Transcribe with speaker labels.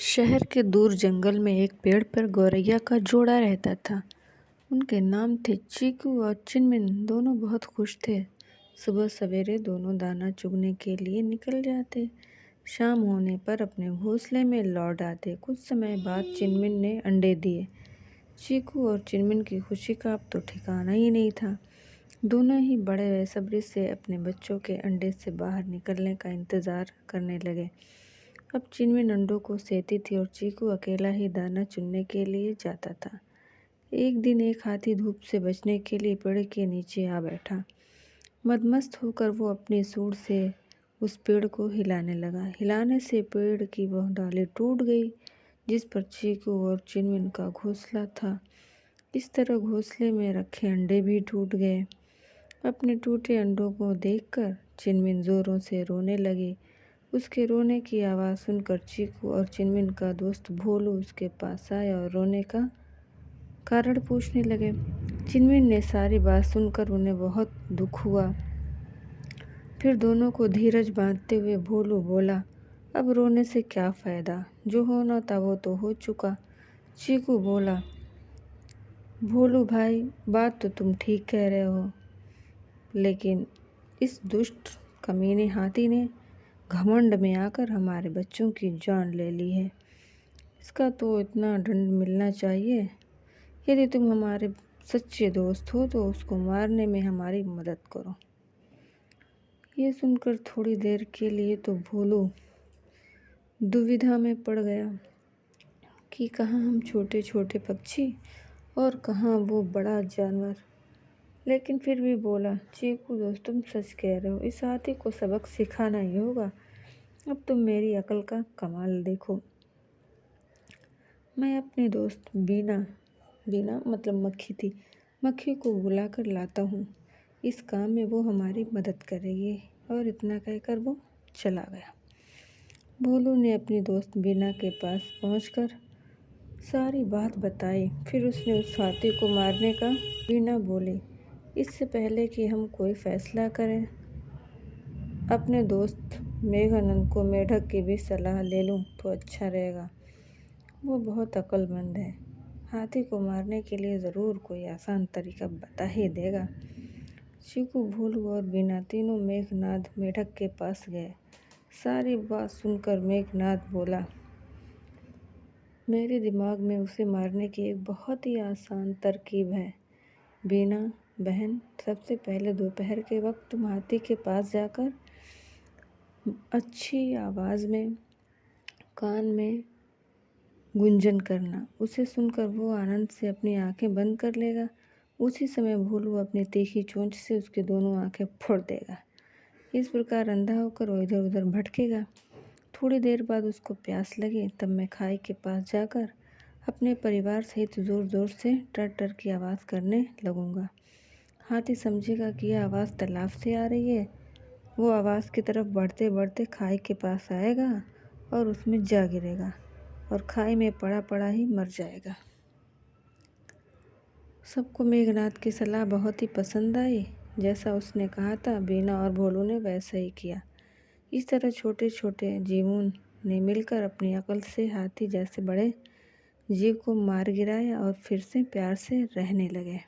Speaker 1: शहर के दूर जंगल में एक पेड़ पर गौरैया का जोड़ा रहता था। उनके नाम थे चीकू और चिनमिन। दोनों बहुत खुश थे। सुबह सवेरे दोनों दाना चुगने के लिए निकल जाते। शाम होने पर अपने घोंसले में लौट आते। कुछ समय बाद चिनमिन ने अंडे दिए। चीकू और चिनमिन की खुशी का अब तो ठिकाना ही नहीं था। दोनों ही बड़े बेसब्री से अपने बच्चों के अंडे से बाहर निकलने का इंतज़ार करने लगे। अब चिनमिन अंडों को सेती थी और चीकू अकेला ही दाना चुनने के लिए जाता था। एक दिन एक हाथी धूप से बचने के लिए पेड़ के नीचे आ बैठा। मदमस्त होकर वो अपनी सूंड से उस पेड़ को हिलाने लगा। हिलाने से पेड़ की वह डाली टूट गई जिस पर चीकू और चिनमिन का घोंसला था। इस तरह घोंसले में रखे अंडे भी टूट गए। अपने टूटे अंडों को देखकर चिनमिन जोरों से रोने लगी। उसके रोने की आवाज़ सुनकर चीकू और चिनमिन का दोस्त भोलू उसके पास आया और रोने का कारण पूछने लगे। चिनमिन ने सारी बात सुनकर उन्हें बहुत दुख हुआ। फिर दोनों को धीरज बांधते हुए भोलू बोला, अब रोने से क्या फ़ायदा, जो होना था वो तो हो चुका। चीकू बोला, भोलू भाई, बात तो तुम ठीक कह रहे हो, लेकिन इस दुष्ट कमीने हाथी ने घमंड में आकर हमारे बच्चों की जान ले ली है। इसका तो इतना दंड मिलना चाहिए। यदि तुम हमारे सच्चे दोस्त हो तो उसको मारने में हमारी मदद करो। ये सुनकर थोड़ी देर के लिए तो भोलू दुविधा में पड़ गया कि कहाँ हम छोटे छोटे पक्षी और कहाँ वो बड़ा जानवर। लेकिन फिर भी बोला, चीकू दोस्त, तुम सच कह रहे हो, इस हाथी को सबक सिखाना ही होगा। अब तुम मेरी अकल का कमाल देखो। मैं अपनी दोस्त बीना बीना मतलब मक्खी थी, मक्खी को बुला कर लाता हूँ। इस काम में वो हमारी मदद करेगी। और इतना कहकर वो चला गया। भोलू ने अपनी दोस्त बीना के पास पहुँचकर सारी बात बताई। फिर उसने उस हाथी को मारने का बीना बोली, इससे पहले कि हम कोई फैसला करें, अपने दोस्त मेघानंद को मेढक की भी सलाह ले लूं तो अच्छा रहेगा। वो बहुत अक्लमंद है। हाथी को मारने के लिए ज़रूर कोई आसान तरीका बता ही देगा। चीकू, भोलू और बीना तीनों मेघनाद मेढक के पास गए। सारी बात सुनकर मेघनाद बोला, मेरे दिमाग में उसे मारने की एक बहुत ही आसान तरकीब है। बीना बहन, सबसे पहले दोपहर के वक्त तुम हाथी के पास जाकर अच्छी आवाज़ में कान में गुंजन करना। उसे सुनकर वो आनंद से अपनी आंखें बंद कर लेगा। उसी समय भोलू अपनी तीखी चोंच से उसकी दोनों आंखें फोड़ देगा। इस प्रकार अंधा होकर वो इधर उधर भटकेगा। थोड़ी देर बाद उसको प्यास लगे, तब मैं खाई के पास जाकर अपने परिवार सहित ज़ोर ज़ोर से टर टर की आवाज़ करने लगूँगा। हाथी समझेगा कि यह आवाज़ तालाब से आ रही है। वो आवाज़ की तरफ बढ़ते बढ़ते खाई के पास आएगा और उसमें जा गिरेगा और खाई में पड़ा पड़ा ही मर जाएगा। सबको मेघनाद की सलाह बहुत ही पसंद आई। जैसा उसने कहा था, बीना और भोलू ने वैसा ही किया। इस तरह छोटे छोटे जीवों ने मिलकर अपनी अकल से हाथी जैसे बड़े जीव को मार गिराया और फिर से प्यार से रहने लगे।